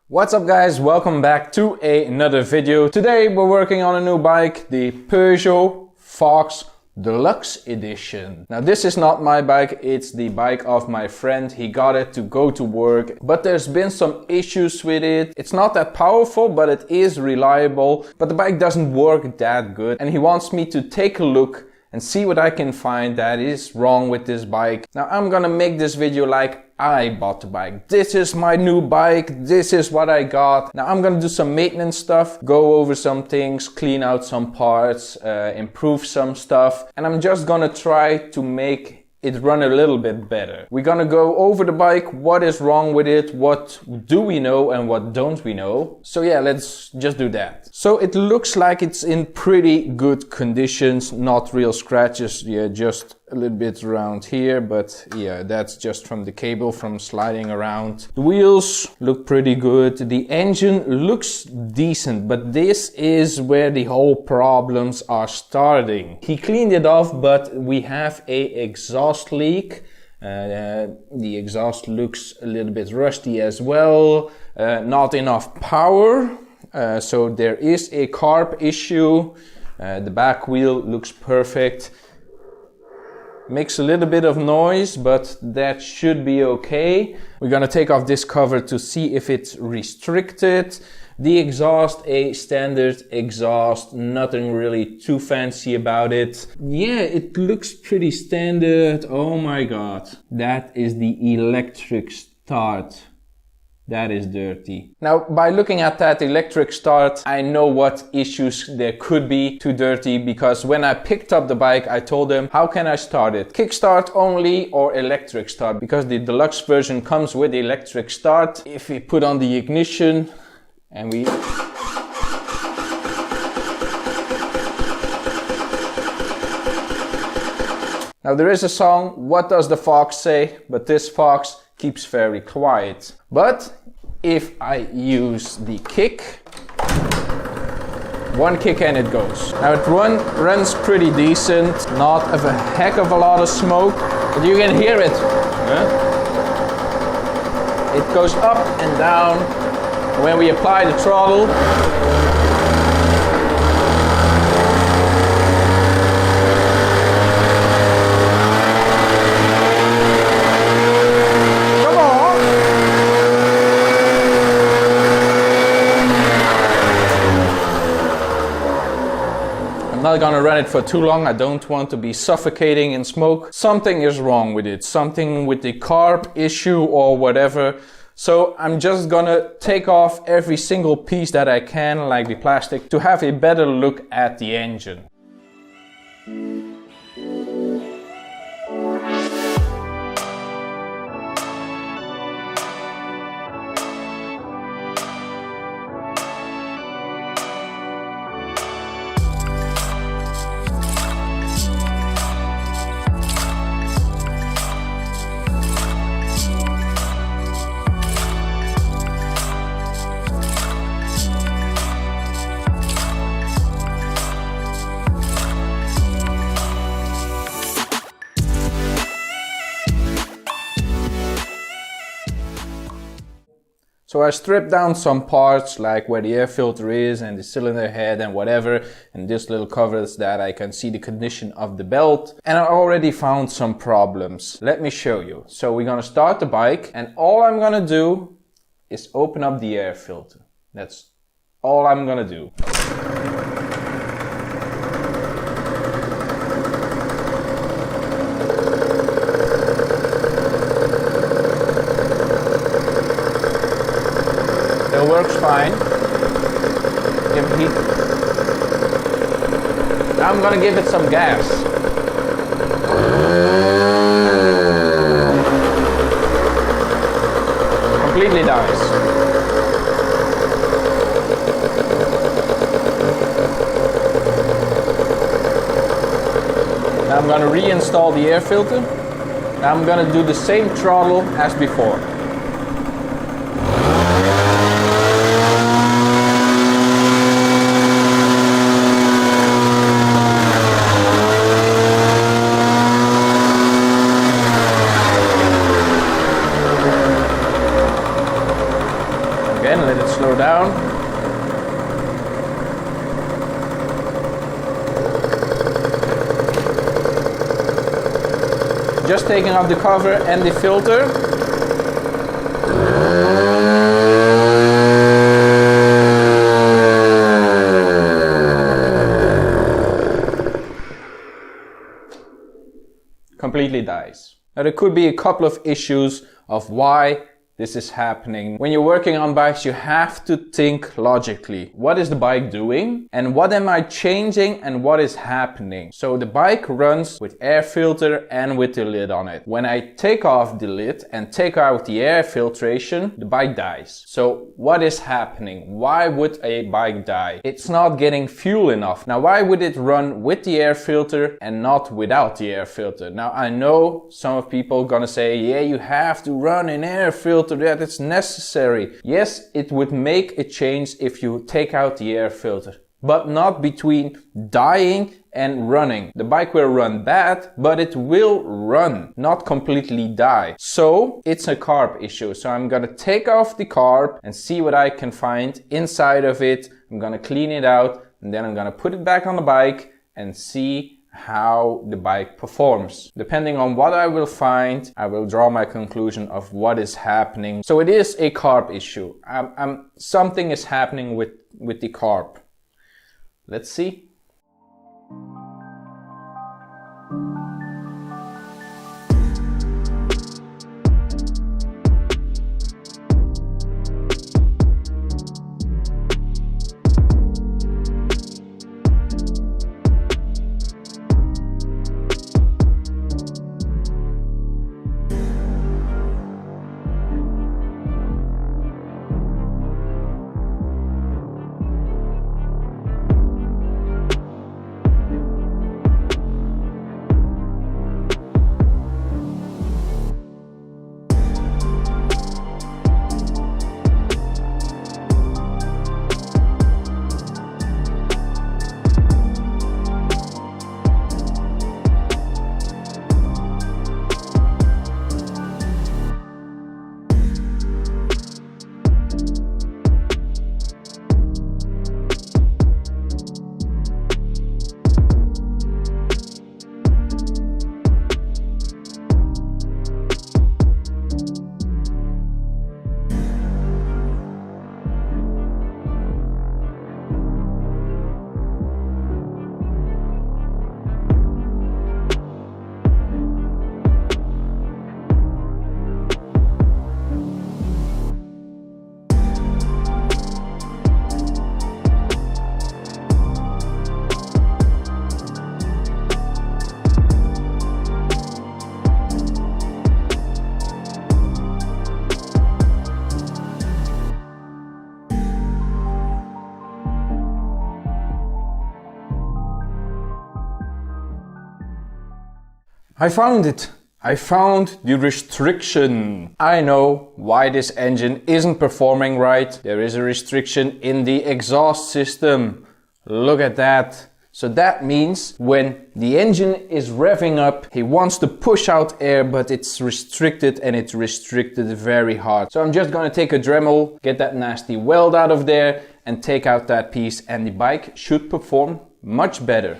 What's up guys, welcome back to another video. Today we're working on a new bike, the Peugeot Fox Deluxe Edition. Now this is not my bike, it's the bike of my friend. He got it to go to work, but there's been some issues with it. It's not that powerful, but it is reliable, but the bike doesn't work that good. And he wants me to take a look and see what I can find that is wrong with this bike. Now I'm gonna make this video like I bought the bike. This is my new bike, this is what I got. Now I'm gonna do some maintenance stuff, go over some things, clean out some parts, improve some stuff, and I'm just gonna try to make it run a little bit better. We're gonna go over the bike, what is wrong with it, what do we know and what don't we know. So yeah, let's just do that. So it looks like it's in pretty good conditions, not real scratches, yeah, just a little bit around here, but yeah, that's just from the cable from sliding around. The wheels look pretty good. The engine looks decent, but this is where the whole problems are starting. He cleaned it off, but we have a exhaust leak. The exhaust looks a little bit rusty as well. Not enough power. So there is a carb issue. The back wheel looks perfect. Makes a little bit of noise, but that should be okay. We're gonna take off this cover to see if it's restricted. The exhaust, a standard exhaust, nothing really too fancy about it. Yeah, it looks pretty standard. Oh my god. That is the electric start. That is dirty. Now, by looking at that electric start, I know what issues there could be too dirty, because when I picked up the bike, I told them, how can I start it? Kickstart only or electric start? Because the deluxe version comes with electric start. If we put on the ignition and we... Now there is a song, what does the fox say? But this fox keeps very quiet. But if I use the kick, one kick and it goes. Now it runs pretty decent, not of a heck of a lot of smoke, but you can hear it. It goes up and down. When we apply the throttle, I'm not gonna run it for too long. I don't want to be suffocating in smoke. Something is wrong with it. Something with the carb issue or whatever. So I'm just gonna take off every single piece that I can, like the plastic, to have a better look at the engine. So I stripped down some parts, like where the air filter is and the cylinder head and whatever, and this little cover that I can see the condition of the belt. And I already found some problems. Let me show you. So we're gonna start the bike, and all I'm gonna do is open up the air filter. That's all I'm gonna do. It works fine. Give heat. Now I'm gonna give it some gas. Completely dies. Now I'm gonna reinstall the air filter. Now I'm gonna do the same throttle as before. Again, let it slow down. Just taking off the cover and the filter. Completely dies. Now there could be a couple of issues of why this is happening. When you're working on bikes, you have to think logically. What is the bike doing? And what am I changing and what is happening? So the bike runs with air filter and with the lid on it. When I take off the lid and take out the air filtration, the bike dies. So what is happening? Why would a bike die? It's not getting fuel enough. Now why would it run with the air filter and not without the air filter? Now I know some of people gonna say, yeah, you have to run an air filter, that it's necessary. Yes, it would make a change if you take out the air filter, but not between dying and running. The bike will run bad, but it will run, not completely die. So it's a carb issue. So I'm gonna take off the carb and see what I can find inside of it. I'm gonna clean it out and then I'm gonna put it back on the bike and see how the bike performs. Depending on what I will find, I will draw my conclusion of what is happening. So it is a carb issue. Something is happening with the carb. Let's see. I found it. I found the restriction. I know why this engine isn't performing right. There is a restriction in the exhaust system. Look at that. So that means when the engine is revving up, he wants to push out air, but it's restricted and it's restricted very hard. So I'm just gonna take a Dremel, get that nasty weld out of there and take out that piece, and the bike should perform much better.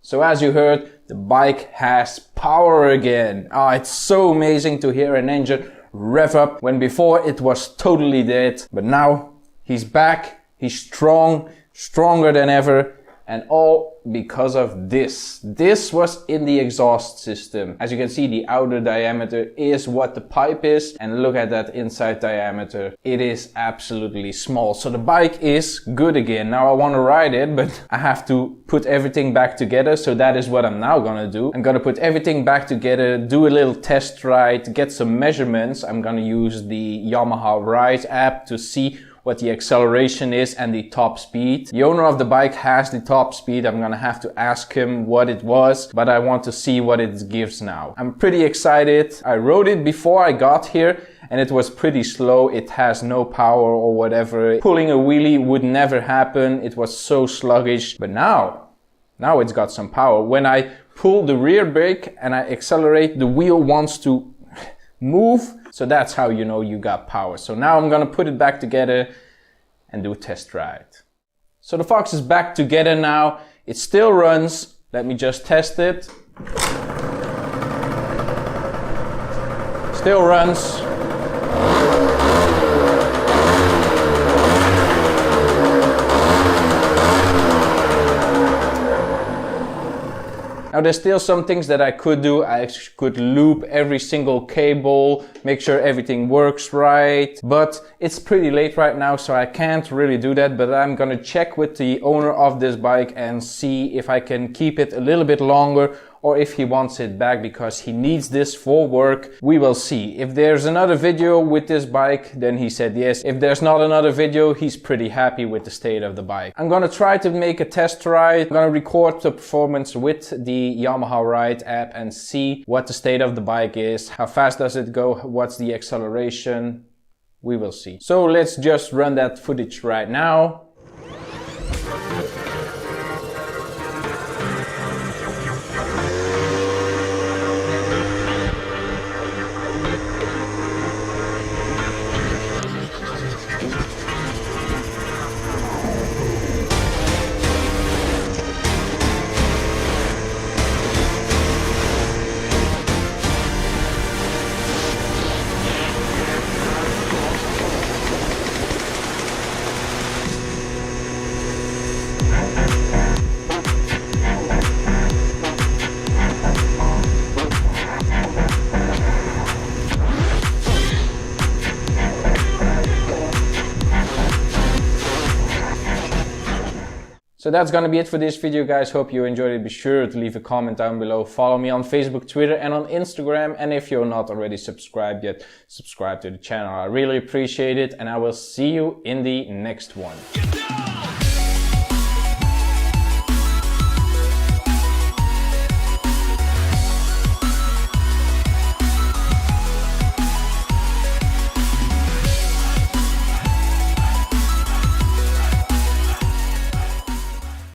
So as you heard, the bike has power again. It's so amazing to hear an engine rev up when before it was totally dead. But now he's back, he's strong, stronger than ever. And all because of this. This was in the exhaust system. As you can see, the outer diameter is what the pipe is. And look at that inside diameter. It is absolutely small. So the bike is good again. Now I want to ride it, but I have to put everything back together. So that is what I'm now gonna do. I'm gonna put everything back together, do a little test ride, get some measurements. I'm gonna use the Yamaha Ride app to see what the acceleration is and the top speed. The owner of the bike has the top speed. I'm gonna have to ask him what it was, but I want to see what it gives now. I'm pretty excited. I rode it before I got here and it was pretty slow. It has no power or whatever. Pulling a wheelie would never happen. It was so sluggish, but now it's got some power. When I pull the rear brake and I accelerate, the wheel wants to move. So that's how you know you got power. So now I'm gonna put it back together and do a test ride. So the Fox is back together now. It still runs. Let me just test it. Still runs. Now there's still some things that I could do. I could loop every single cable, make sure everything works right. But it's pretty late right now, so I can't really do that. But I'm gonna check with the owner of this bike and see if I can keep it a little bit longer or if he wants it back because he needs this for work. We will see. If there's another video with this bike, then he said yes. If there's not another video, he's pretty happy with the state of the bike. I'm gonna try to make a test ride. I'm gonna record the performance with the Yamaha Ride app and see what the state of the bike is. How fast does it go? What's the acceleration? We will see. So let's just run that footage right now. So that's gonna be it for this video, guys. Hope you enjoyed it. Be sure to leave a comment down below. Follow me on Facebook, Twitter, and on Instagram. And if you're not already subscribed yet, subscribe to the channel. I really appreciate it. And I will see you in the next one.